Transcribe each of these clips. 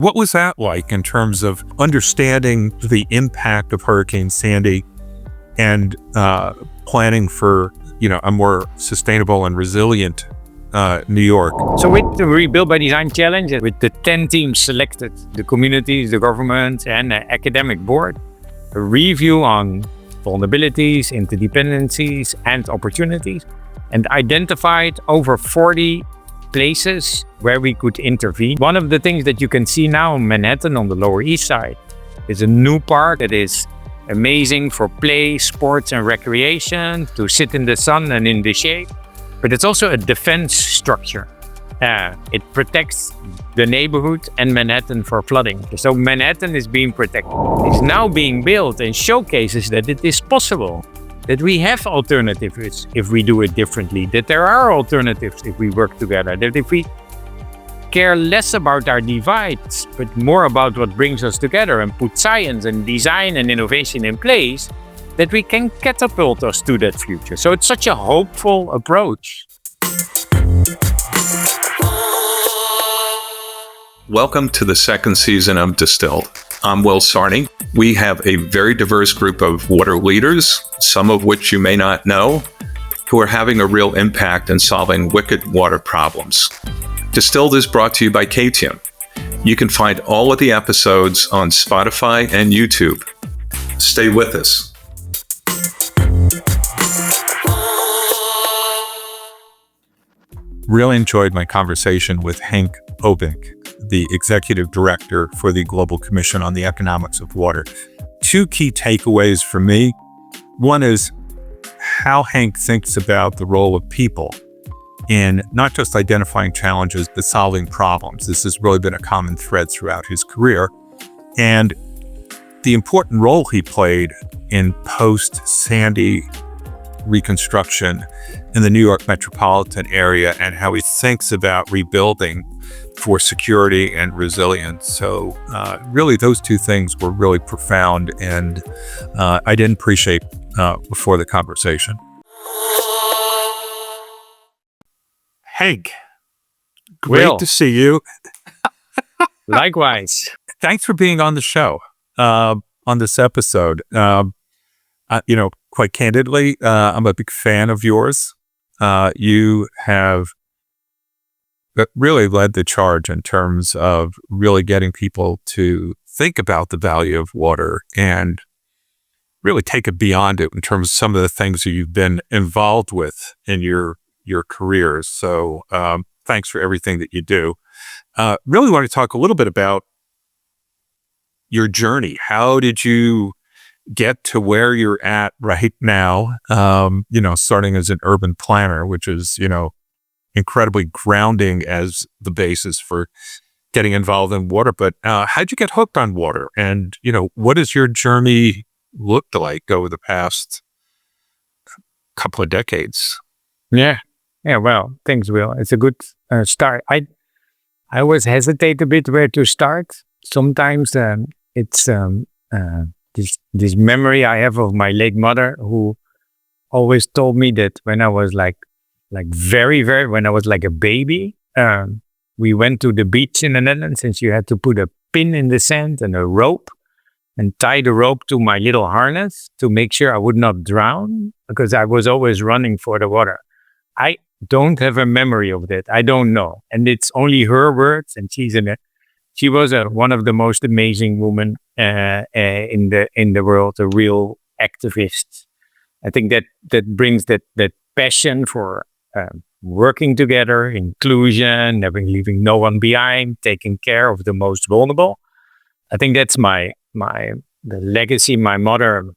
What was that like in terms of understanding the impact of Hurricane Sandy and planning for, a more sustainable and resilient New York? So with the Rebuild by Design Challenge, with the 10 teams selected, the communities, the government, and the academic board, a review on vulnerabilities, interdependencies, and opportunities, and identified over 40 places where we could intervene. One of the things that you can see now in Manhattan on the Lower East Side is a new park that is amazing for play, sports, and recreation, to sit in the sun and in the shade. But it's also a defense structure. It protects the neighborhood and Manhattan for flooding. So Manhattan is being protected. It's now being built and showcases that it is possible, that we have alternatives if we do it differently, that there are alternatives if we work together, that if we care less about our divides, but more about what brings us together and put science and design and innovation in place, that we can catapult us to that future. So it's such a hopeful approach. Welcome to the second season of Distilled. I'm Will Sarni. We have a very diverse group of water leaders, some of which you may not know, who are having a real impact in solving wicked water problems. Distilled is brought to you by KTM. You can find all of the episodes on Spotify and YouTube. Stay with us. Really enjoyed my conversation with Henk Ovink, the Executive Director for the Global Commission on the Economics of Water. Two key takeaways for me. One is how Henk thinks about the role of people in not just identifying challenges, but solving problems. This has really been a common thread throughout his career. And the important role he played in post-Sandy reconstruction in the New York metropolitan area, and how he thinks about rebuilding for security and resilience. So really those two things were really profound, and I didn't appreciate before the conversation. Henk, great Will. to see you. Likewise. Thanks for being on the show on this episode. Quite candidly, I'm a big fan of yours. You have really led the charge in terms of really getting people to think about the value of water and really take it beyond it in terms of some of the things that you've been involved with in your careers. So thanks for everything that you do. Really want to talk a little bit about your journey. How did you get to where you're at right now? Starting as an urban planner, which is, incredibly grounding as the basis for getting involved in water. But how'd you get hooked on water? And, what does your journey look like over the past couple of decades? Yeah, well, thanks, Will. It's a good start. I always hesitate a bit where to start. Sometimes it's this memory I have of my late mother, who always told me that when I was like very, very, when I was like a baby, we went to the beach in the Netherlands, and you had to put a pin in the sand and a rope and tie the rope to my little harness to make sure I would not drown, because I was always running for the water. I don't have a memory of that. I don't know. And it's only her words, and she was one of the most amazing women in the world, a real activist. I think that brings that passion for working together, inclusion, never leaving no one behind, taking care of the most vulnerable. I think that's the legacy my mother,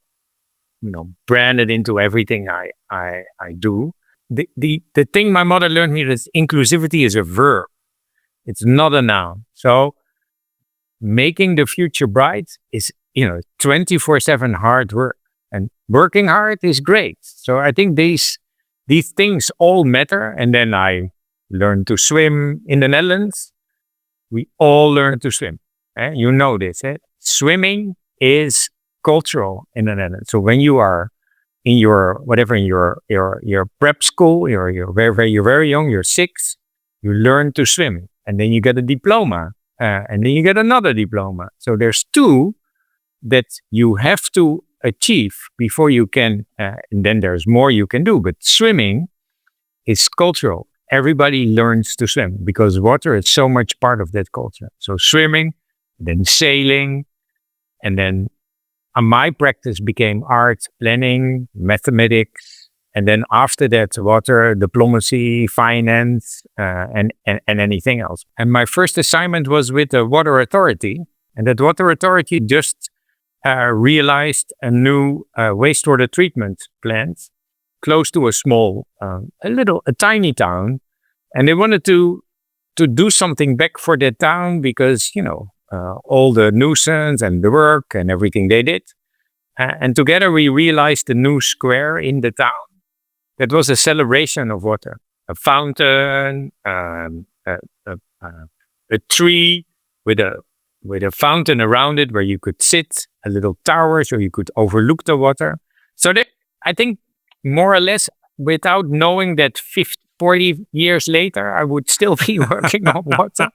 branded into everything I do. The thing my mother learned me is inclusivity is a verb. It's not a noun. So making the future bright is, 24/7 hard work, and working hard is great. So I think these things all matter. And then I learned to swim in the Netherlands. We all learn to swim. You know this. Swimming is cultural in the Netherlands. So when you are in your prep school, you're very young, you're 6, you learn to swim, and then you get a diploma. and then you get another diploma. So there's 2 that you have to achieve before you can, and then there's more you can do. But swimming is cultural. Everybody learns to swim because water is so much part of that culture. So swimming, then sailing, and then my practice became art, planning, mathematics, and then after that, water, diplomacy, finance, and anything else. And my first assignment was with the water authority, and that water authority just realized a new wastewater treatment plant close to a small, a tiny town, and they wanted to do something back for that town because all the nuisance and the work and everything they did, and together we realized a new square in the town that was a celebration of water, a fountain, a tree with a fountain around it where you could sit, a little tower so you could overlook the water. So I think more or less, without knowing that 40 years later, I would still be working on water.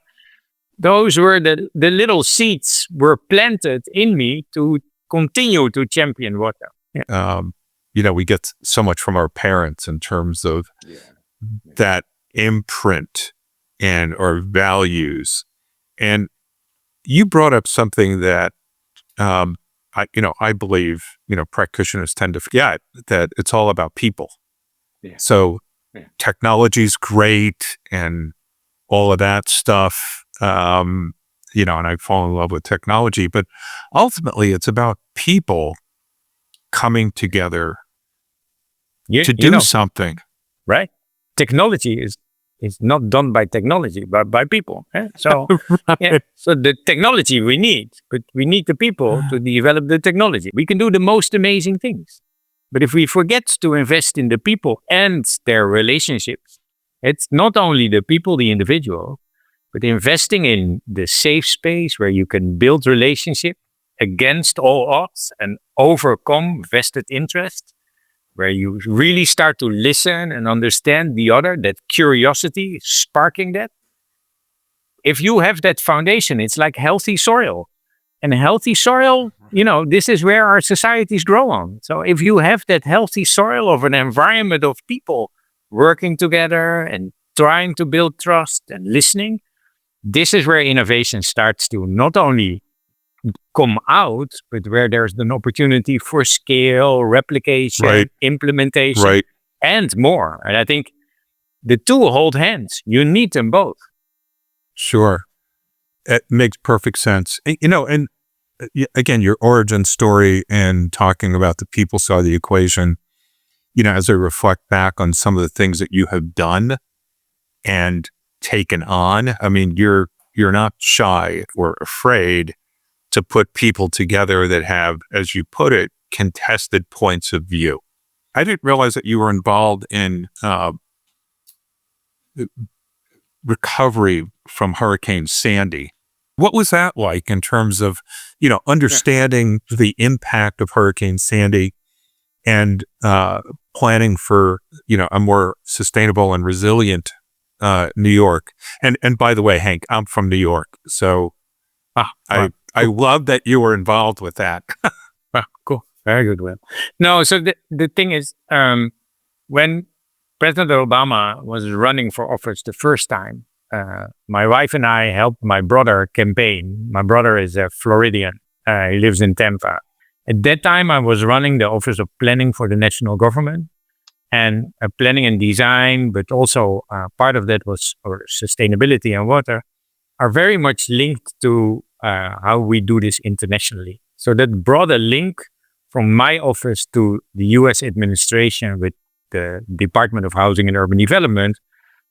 Those were the little seeds were planted in me to continue to champion water. Yeah. We get so much from our parents in terms of that imprint and our values. And you brought up something that I believe practitioners tend to forget, that it's all about people. Yeah. So technology's great and all of that stuff. And I fall in love with technology, but ultimately it's about people coming together to do something. Right. Technology is not done by technology, but by people. So, so the technology we need, but we need the people to develop the technology. We can do the most amazing things. But if we forget to invest in the people and their relationships, it's not only the people, the individual, but investing in the safe space where you can build relationship against all odds and overcome vested interest, where you really start to listen and understand the other, that curiosity, sparking that. If you have that foundation, it's like healthy soil. And healthy soil, this is where our societies grow on. So if you have that healthy soil of an environment of people working together and trying to build trust and listening, this is where innovation starts to not only come out, but where there's an opportunity for scale, replication, implementation, and more. And I think the 2 hold hands. You need them both. Sure. It makes perfect sense. And again, your origin story and talking about the people side of the equation, as I reflect back on some of the things that you have done and taken on, I mean, you're not shy or afraid to put people together that have, as you put it, contested points of view. I didn't realize that you were involved in recovery from Hurricane Sandy. What was that like in terms of, understanding the impact of Hurricane Sandy and planning for, a more sustainable and resilient New York? And by the way, Henk, I'm from New York, so I love that you were involved with that. Cool. Very good, Will. No, so the thing is, when President Obama was running for office the first time, my wife and I helped my brother campaign. My brother is a Floridian. He lives in Tampa. At that time, I was running the Office of Planning for the national government, and planning and design, but also part of that was sustainability and water, are very much linked to how we do this internationally. So that brought a link from my office to the US administration with the Department of Housing and Urban Development,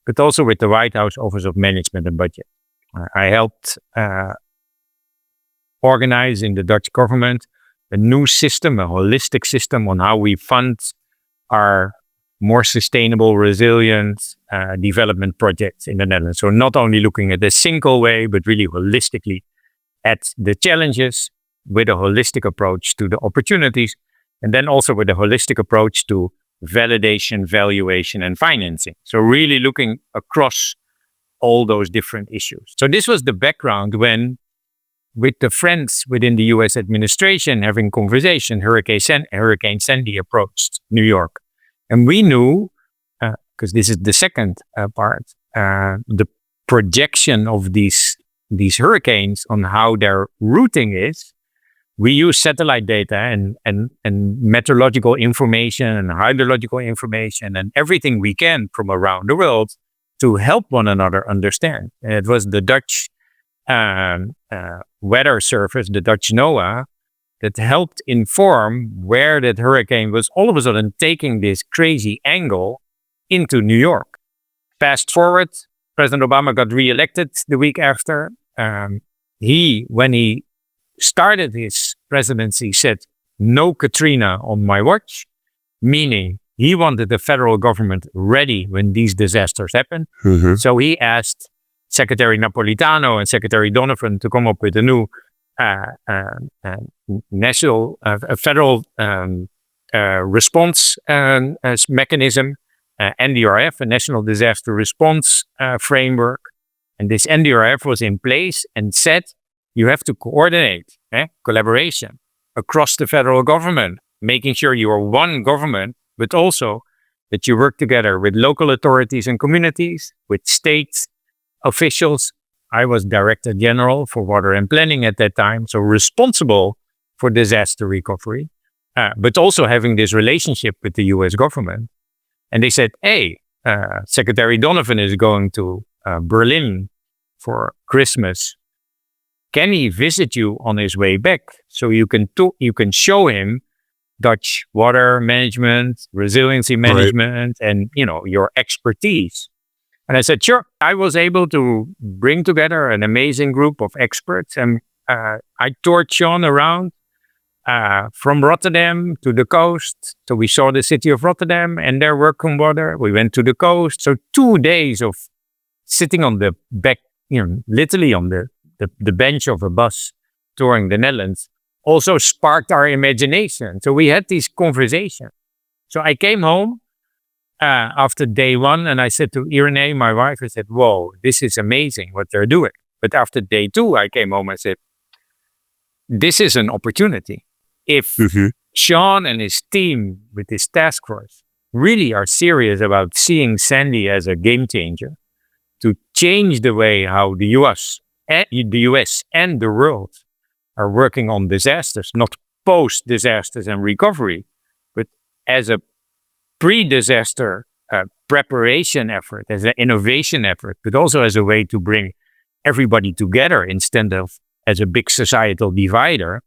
but also with the White House Office of Management and Budget. I helped organize in the Dutch government a new system, a holistic system on how we fund our more sustainable, resilient development projects in the Netherlands. So not only looking at a single way, but really holistically at the challenges with a holistic approach to the opportunities, and then also with a holistic approach to validation, valuation, and financing. So really looking across all those different issues. So this was the background when, with the friends within the US administration having conversation, Hurricane Sandy approached New York. And we knew, because this is the second part, the projection of these hurricanes on how their routing is. We use satellite data and meteorological information and hydrological information and everything we can from around the world to help one another understand. And it was the Dutch weather service, the Dutch NOAA, that helped inform where that hurricane was all of a sudden taking this crazy angle into New York. Fast forward, President Obama got reelected the week after. When he started his presidency, said, "No Katrina on my watch," meaning he wanted the federal government ready when these disasters happen. Mm-hmm. So he asked Secretary Napolitano and Secretary Donovan to come up with a new federal response mechanism, NDRF, a National Disaster Response Framework. And this NDRF was in place and said, you have to coordinate collaboration across the federal government, making sure you are one government, but also that you work together with local authorities and communities, with state officials. I was Director General for Water and Planning at that time, so responsible for disaster recovery, but also having this relationship with the US government. And they said, hey, Secretary Donovan is going to Berlin for Christmas. Can he visit you on his way back so you can show him Dutch water management, resiliency management, right, and your expertise? And I said, sure. I was able to bring together an amazing group of experts, and I toured Sean around from Rotterdam to the coast. So we saw the city of Rotterdam and their work on water. We went to the coast. So 2 days of sitting on the back, literally on the bench of a bus touring the Netherlands also sparked our imagination. So we had these conversations. So I came home after day 1 and I said to Irene, my wife, I said, whoa, this is amazing what they're doing. But after day 2, I came home and said, this is an opportunity. If Sean and his team with his task force really are serious about seeing Sandy as a game changer to change the way how the US and the world are working on disasters, not post-disasters and recovery, but as a pre-disaster preparation effort, as an innovation effort, but also as a way to bring everybody together instead of as a big societal divider.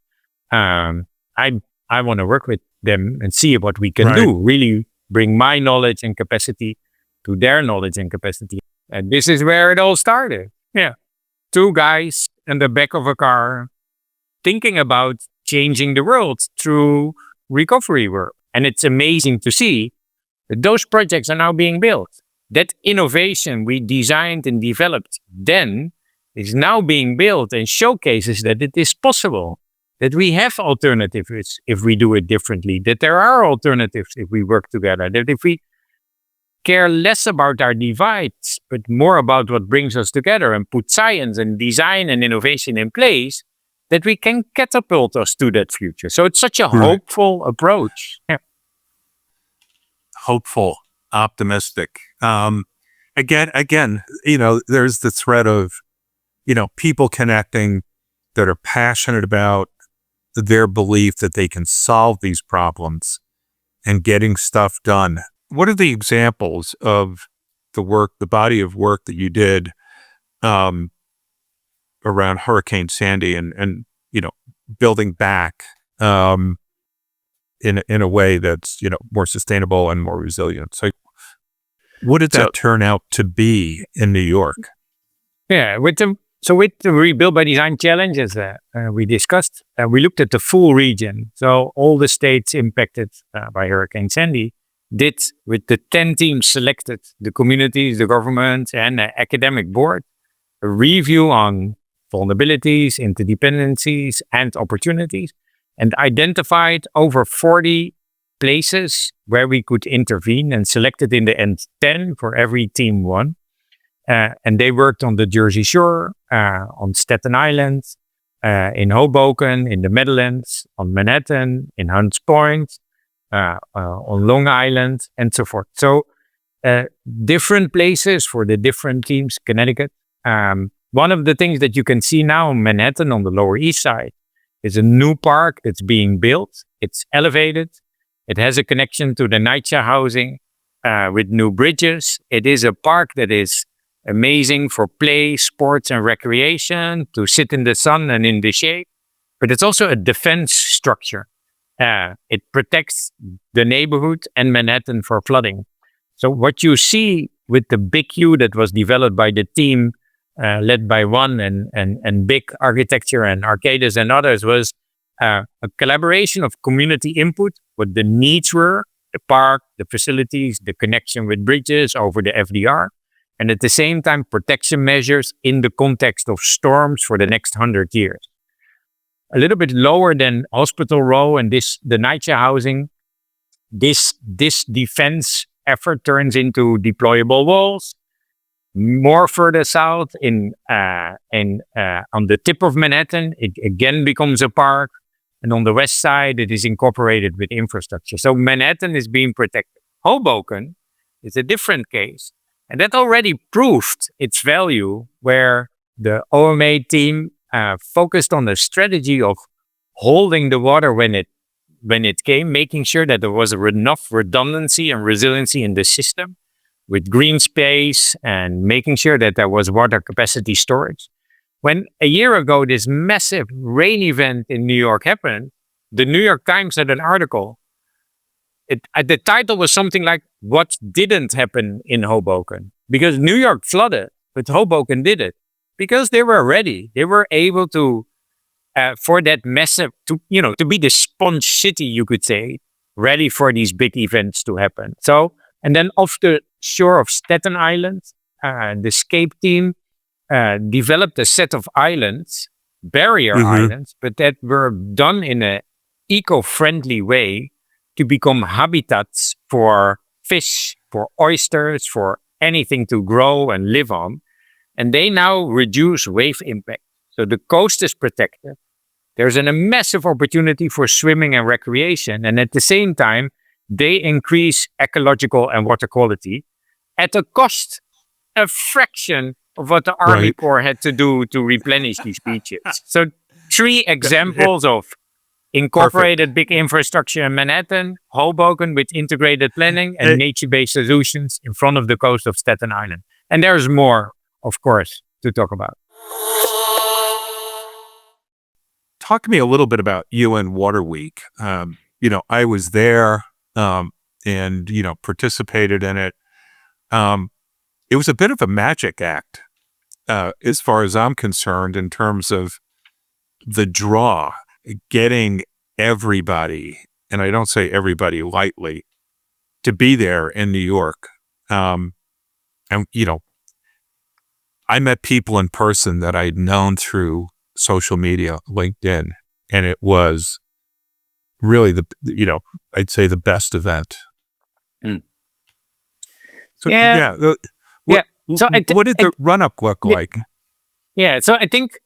I want to work with them and see what we can do, really bring my knowledge and capacity to their knowledge and capacity. And this is where it all started. Yeah. 2 guys in the back of a car thinking about changing the world through recovery work. And it's amazing to see that those projects are now being built. That innovation we designed and developed then is now being built and showcases that it is possible, that we have alternatives if we do it differently, that there are alternatives if we work together, that if we care less about our divides, but more about what brings us together and put science and design and innovation in place, that we can catapult us to that future. So it's such a hopeful approach. Yeah. Hopeful, optimistic. Again, there's the thread of, people connecting that are passionate about their belief that they can solve these problems and getting stuff done. What are the examples of the body of work that you did around Hurricane Sandy and building back in a way that's, more sustainable and more resilient? So what did that turn out to be in New York? Yeah, with the Rebuild by Design challenges we discussed, we looked at the full region. So all the states impacted by Hurricane Sandy did, with the 10 teams selected, the communities, the government, and the academic board, a review on vulnerabilities, interdependencies, and opportunities, and identified over 40 places where we could intervene, and selected in the end 10 for every team 1. And they worked on the Jersey Shore, on Staten Island, in Hoboken, in the Netherlands, on Manhattan, in Hunts Point, on Long Island, and so forth. So different places for the different teams, Connecticut. One of the things that you can see now in Manhattan on the Lower East Side is a new park that's being built. It's elevated. It has a connection to the NYCHA housing with new bridges. It is a park that is amazing for play, sports, and recreation, to sit in the sun and in the shade. But it's also a defense structure. It protects the neighborhood and Manhattan for flooding. So what you see with the Big U that was developed by the team led by Juan and Big Architecture and Arcadis and others was a collaboration of community input, what the needs were, the park, the facilities, the connection with bridges over the FDR, and at the same time protection measures in the context of storms for the next 100 years. A little bit lower than Hospital Row and the NYCHA housing, this defense effort turns into deployable walls. More further south on the tip of Manhattan, it again becomes a park. And on the west side, it is incorporated with infrastructure. So Manhattan is being protected. Hoboken is a different case. And that already proved its value, where the OMA team focused on the strategy of holding the water when it came, making sure that there was enough redundancy and resiliency in the system with green space and making sure that there was water capacity storage. When a year ago, this massive rain event in New York happened, the New York Times had an article. The title was something like, "What didn't happen in Hoboken?" Because New York flooded, but Hoboken did it. Because they were ready. They were able to, for that massive, to be the sponge city, you could say, ready for these big events to happen. So, and then off the shore of Staten Island, the Scape team developed a set of islands, barrier islands, but that were done in an eco-friendly way to become habitats for fish, for oysters, for anything to grow and live on. And they now reduce wave impact. So the coast is protected. There's a massive opportunity for swimming and recreation. And at the same time, they increase ecological and water quality at a cost, a fraction of what the Army Corps had to do to replenish these beaches. So 3 examples of incorporated big infrastructure in Manhattan, Hoboken with integrated planning and nature-based solutions in front of the coast of Staten Island. And there's more, of course, to talk about. Talk to me a little bit about UN Water Week. I was there and participated in it. It was a bit of a magic act, as far as I'm concerned, in terms of the draw, getting everybody, and I don't say everybody lightly, to be there in New York. And I met people in person that I'd known through social media, LinkedIn, and it was really I'd say the best event. So what did the run-up look like? Yeah, so I think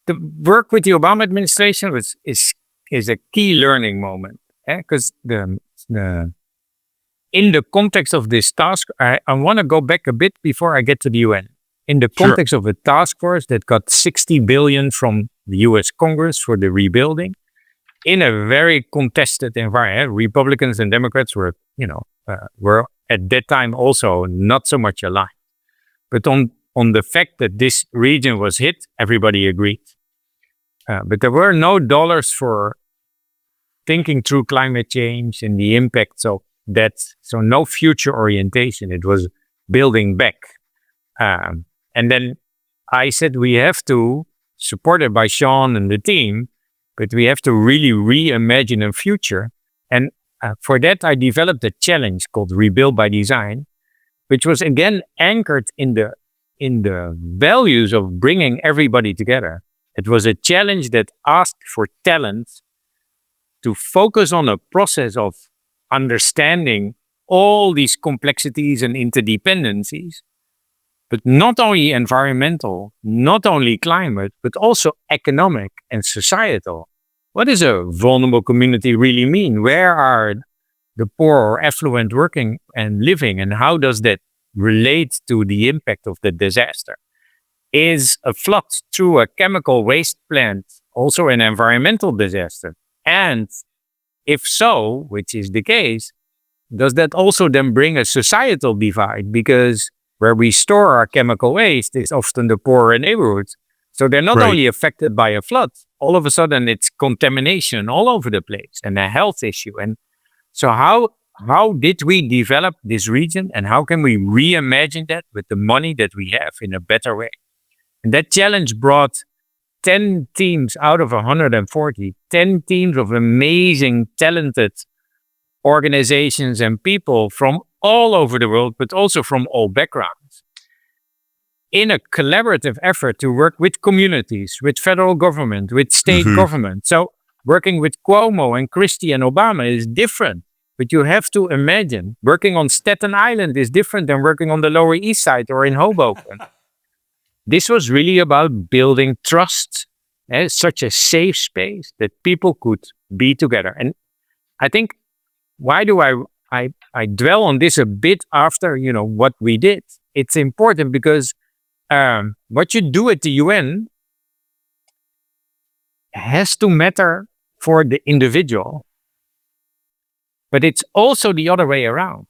the work with the Obama administration is a key learning moment, because in the context of this task, I want to go back a bit before I get to the UN. In the context of a task force that got $60 billion from the US Congress for the rebuilding, in a very contested environment, Republicans and Democrats were at that time also not so much aligned. But on the fact that this region was hit, everybody agreed. But there were no dollars for thinking through climate change and the impacts of that. So no future orientation. It was building back. And then I said, we have to, supported by Sean and the team, but we have to really reimagine a future. And for that, I developed a challenge called Rebuild by Design, which was again anchored in the values of bringing everybody together. It was a challenge that asked for talent to focus on a process of understanding all these complexities and interdependencies, but not only environmental, not only climate, but also economic and societal. What does a vulnerable community really mean? Where are the poor or affluent working and living, and how does that relate to the impact of the disaster? Is a flood through a chemical waste plant also an environmental disaster? And if so, which is the case, does that also then bring a societal divide? Because where we store our chemical waste is often the poorer neighborhoods. So they're not Right. only affected by a flood, all of a sudden it's contamination all over the place and a health issue. And so how did we develop this region, and how can we reimagine that with the money that we have in a better way? And that challenge brought 10 teams out of 140, 10 teams of amazing, talented organizations and people from all over the world, but also from all backgrounds, in a collaborative effort to work with communities, with federal government, with state government. So working with Cuomo and Christie and Obama is different. But you have to imagine working on Staten Island is different than working on the Lower East Side or in Hoboken. This was really about building trust, such a safe space that people could be together. And I think, why do I dwell on this a bit after, what we did? It's important because what you do at the UN has to matter for the individual. But it's also the other way around.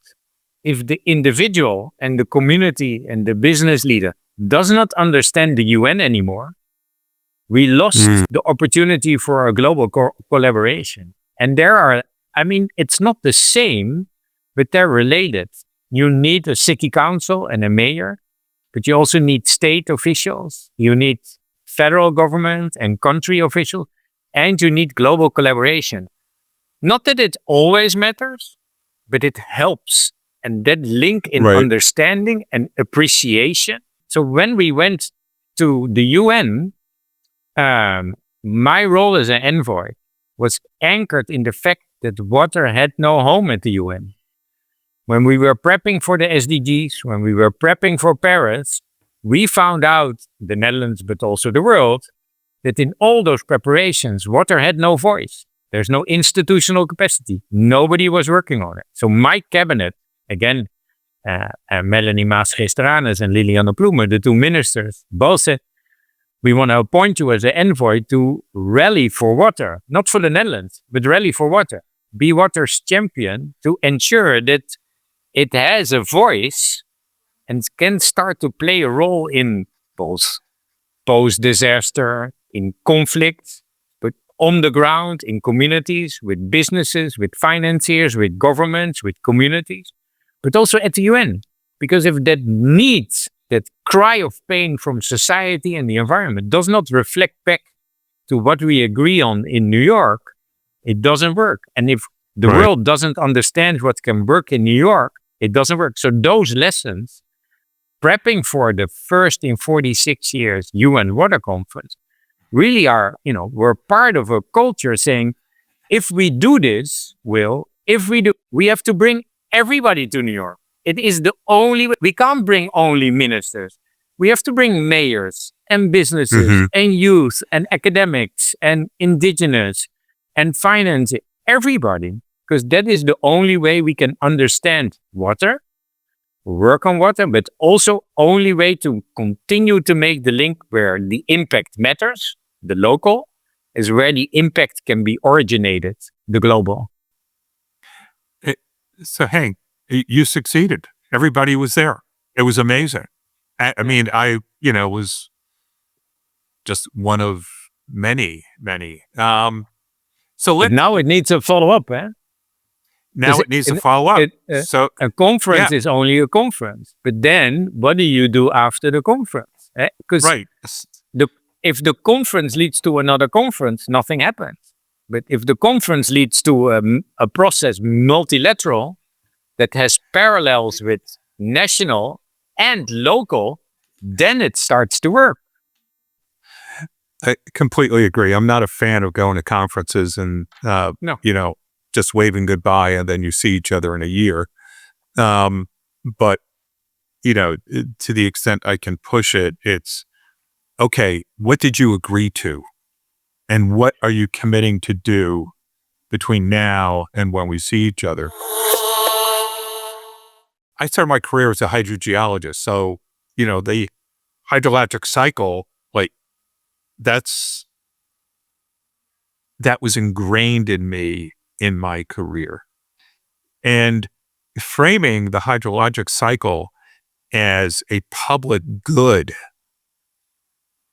If the individual and the community and the business leader does not understand the UN anymore, we lost the opportunity for a global collaboration. And it's not the same, but they're related. You need a city council and a mayor, but you also need state officials. You need federal government and country officials, and you need global collaboration. Not that it always matters, but it helps. And that link in understanding and appreciation. So when we went to the UN, my role as an envoy was anchored in the fact that water had no home at the UN. When we were prepping for the SDGs, when we were prepping for Paris, we found out, the Netherlands, but also the world, that in all those preparations, water had no voice. There's no institutional capacity. Nobody was working on it. So my cabinet, again, Melanie Maas-Geesteranes and Lilianne Ploemen, the two ministers, both said, we want to appoint you as an envoy to rally for water, not for the Netherlands, but rally for water. Be water's champion to ensure that it has a voice and can start to play a role in both post-disaster, in conflict, but on the ground, in communities, with businesses, with financiers, with governments, with communities, but also at the UN. Because if that needs, that cry of pain from society and the environment does not reflect back to what we agree on in New York, it doesn't work. And if the world doesn't understand what can work in New York, it doesn't work. So those lessons, prepping for the first in 46 years UN Water Conference, really are, we're part of a culture saying, if we do this, we have to bring everybody to New York. It is the only way. We can't bring only ministers. We have to bring mayors and businesses and youth and academics and indigenous and finance, everybody, because that is the only way we can understand water, work on water, but also only way to continue to make the link where the impact matters, the local, is where the impact can be originated, the global. So Henk, you succeeded. Everybody was there. It was amazing. I was just one of many. But now it needs a follow-up, eh? Now it needs a follow-up. So a conference is only a conference. But then what do you do after the conference? Because if the conference leads to another conference, nothing happens. But if the conference leads to a process multilateral that has parallels with national and local, then it starts to work. I completely agree. I'm not a fan of going to conferences and, just waving goodbye and then you see each other in a year. But to the extent I can push it, it's, okay, what did you agree to? And what are you committing to do between now and when we see each other? I started my career as a hydrogeologist. So, the hydrologic cycle, like that was ingrained in me in my career. And framing the hydrologic cycle as a public good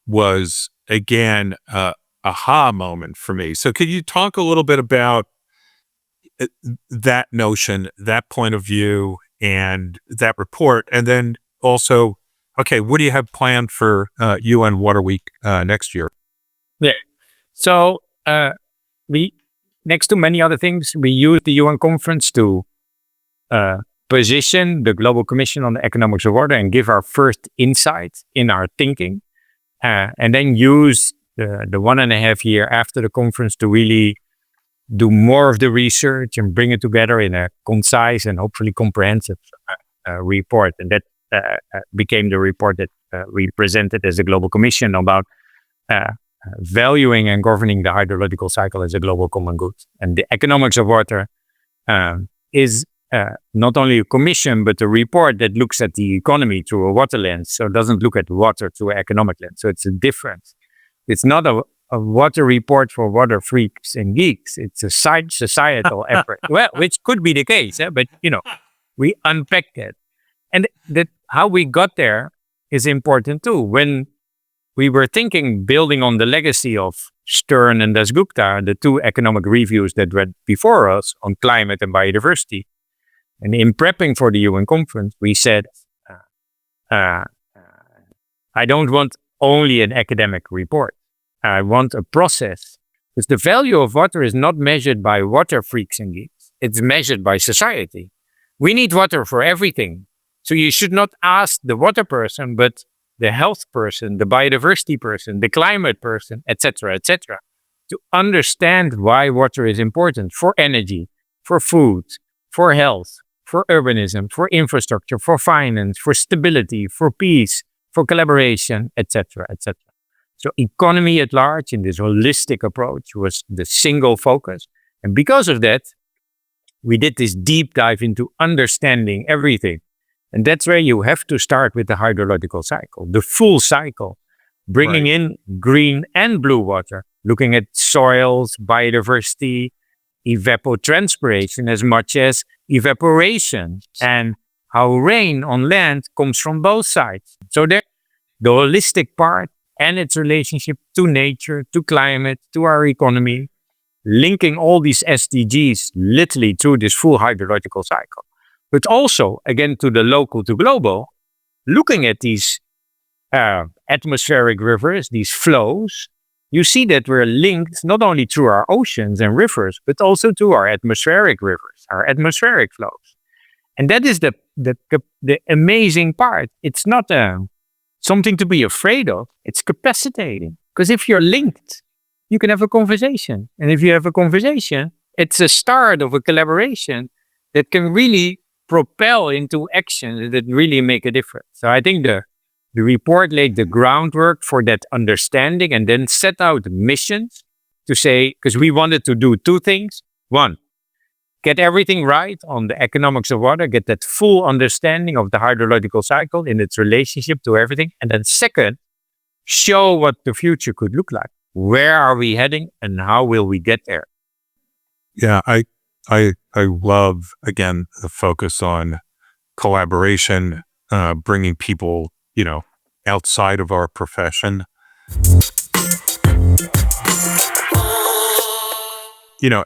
was, again, a aha moment for me. So could you talk a little bit about that notion, that point of view, and that report? And then also, okay, what do you have planned for UN Water Week next year? Yeah. So we, next to many other things, we use the UN conference to position the Global Commission on the Economics of Water and give our first insight in our thinking, and then use the 1.5 year after the conference to really do more of the research and bring it together in a concise and hopefully comprehensive report. And that became the report that we presented as a Global Commission about valuing and governing the hydrological cycle as a global common good. And the economics of water is not only a commission, but a report that looks at the economy through a water lens. So it doesn't look at water through an economic lens. So it's a difference. It's not a water report for water freaks and geeks. It's a societal effort. Well, which could be the case, but we unpacked it. And that how we got there is important too. When we were thinking, building on the legacy of Stern and Dasgupta, the two economic reviews that read before us on climate and biodiversity, and in prepping for the UN conference, we said, I don't want only an academic report. I want a process. Because the value of water is not measured by water freaks and geeks. It's measured by society. We need water for everything. So you should not ask the water person, but the health person, the biodiversity person, the climate person, etc., to understand why water is important for energy, for food, for health, for urbanism, for infrastructure, for finance, for stability, for peace, for collaboration, etc., etc. So economy at large in this holistic approach was the single focus. And because of that, we did this deep dive into understanding everything. And that's where you have to start with the hydrological cycle, the full cycle, bringing in green and blue water, looking at soils, biodiversity, evapotranspiration as much as evaporation, and how rain on land comes from both sides. So there, the holistic part and its relationship to nature, to climate, to our economy, linking all these SDGs literally through this full hydrological cycle. But also, again, to the local to global, looking at these atmospheric rivers, these flows, you see that we're linked not only through our oceans and rivers, but also to our atmospheric rivers, our atmospheric flows. And that is the amazing part. It's not something to be afraid of. It's capacitating. Because if you're linked, you can have a conversation. And if you have a conversation, it's a start of a collaboration that can really propel into action that really make a difference. So I think the report laid the groundwork for that understanding and then set out missions to say, because we wanted to do two things. One, get everything right on the economics of water, get that full understanding of the hydrological cycle in its relationship to everything. And then second, show what the future could look like. Where are we heading and how will we get there? Yeah, I love, again, the focus on collaboration, bringing people, outside of our profession.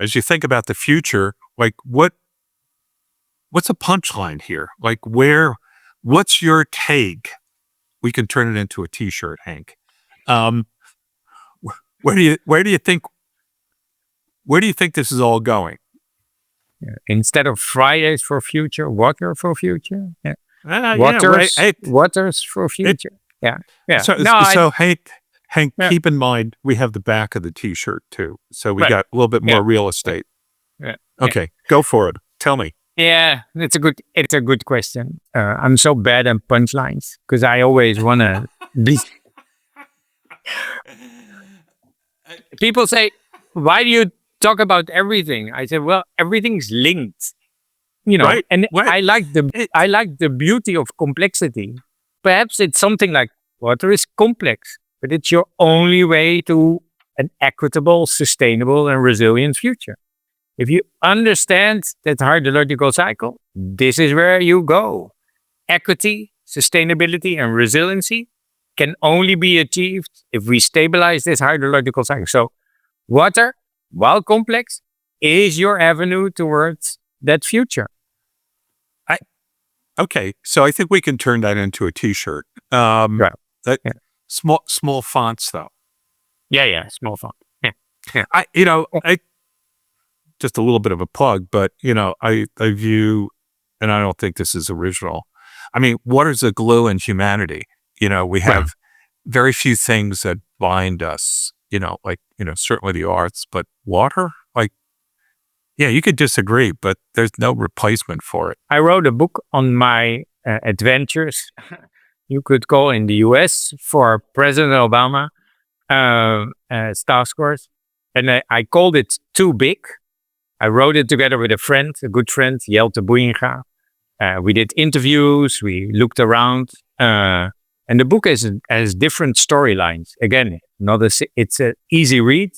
As you think about the future, like what's a punchline here? Like what's your take? We can turn it into a t-shirt, Henk. Where do you think this is all going? Yeah. Instead of Fridays for future, water for future. Yeah. Waters for future. Yeah. So Henk, keep in mind, we have the back of the t-shirt too. So we got a little bit more real estate. Yeah. Okay, go for it. Tell me. Yeah, it's a good question. I'm so bad at punchlines because I always want to be. People say, "Why do you talk about everything?" I said, "Well, everything's linked, Right. And Right. It- I like the beauty of complexity. Perhaps it's something like water is complex, but it's your only way to an equitable, sustainable, and resilient future. If you understand that hydrological cycle, this is where you go. Equity, sustainability, and resiliency can only be achieved if we stabilize this hydrological cycle. So, water, while complex, is your avenue towards that future." Okay, so I think we can turn that into a T-shirt. Right. That Yeah. small fonts though. Yeah, small font. Yeah. I just a little bit of a plug, but I view, and I don't think this is original. I mean, water's a glue in humanity. We have very few things that bind us. Certainly the arts, but water, yeah, you could disagree, but there's no replacement for it. I wrote a book on my adventures, you could call, in the US for President Obama task force. And I called it Too Big. I wrote it together with a good friend, Jelte Boeinga. We did interviews, we looked around, and the book has different storylines. Again, it's an easy read,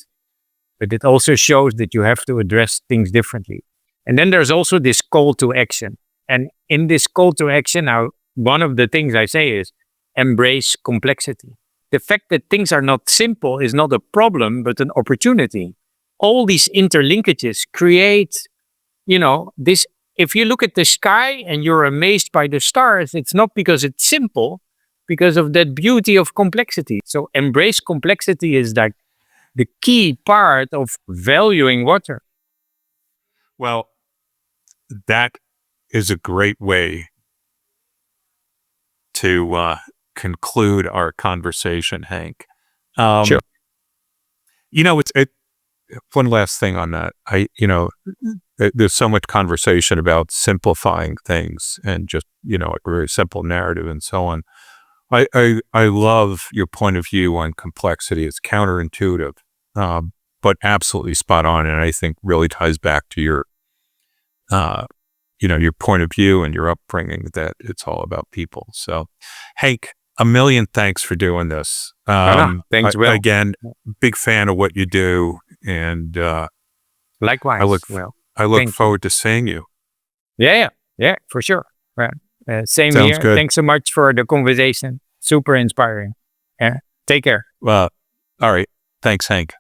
but it also shows that you have to address things differently. And then there's also this call to action. And in this call to action, now, one of the things I say is embrace complexity. The fact that things are not simple is not a problem, but an opportunity. All these interlinkages create, this. If you look at the sky and you're amazed by the stars, it's not because it's simple, because of that beauty of complexity. So embrace complexity is like the key part of valuing water. Well, that is a great way to conclude our conversation, Henk. Sure. One last thing on that. There's so much conversation about simplifying things and just, a very simple narrative and so on. I love your point of view on complexity. It's counterintuitive, but absolutely spot on. And I think really ties back to your point of view and your upbringing, that it's all about people. So, Henk, a million thanks for doing this. Thanks, Will. Again, big fan of what you do. And Likewise, Will. I look forward to seeing you. Yeah, for sure. Right. Same Sounds here. good. Thanks so much for the conversation. Super inspiring. Yeah. Take care. All right. Thanks, Henk.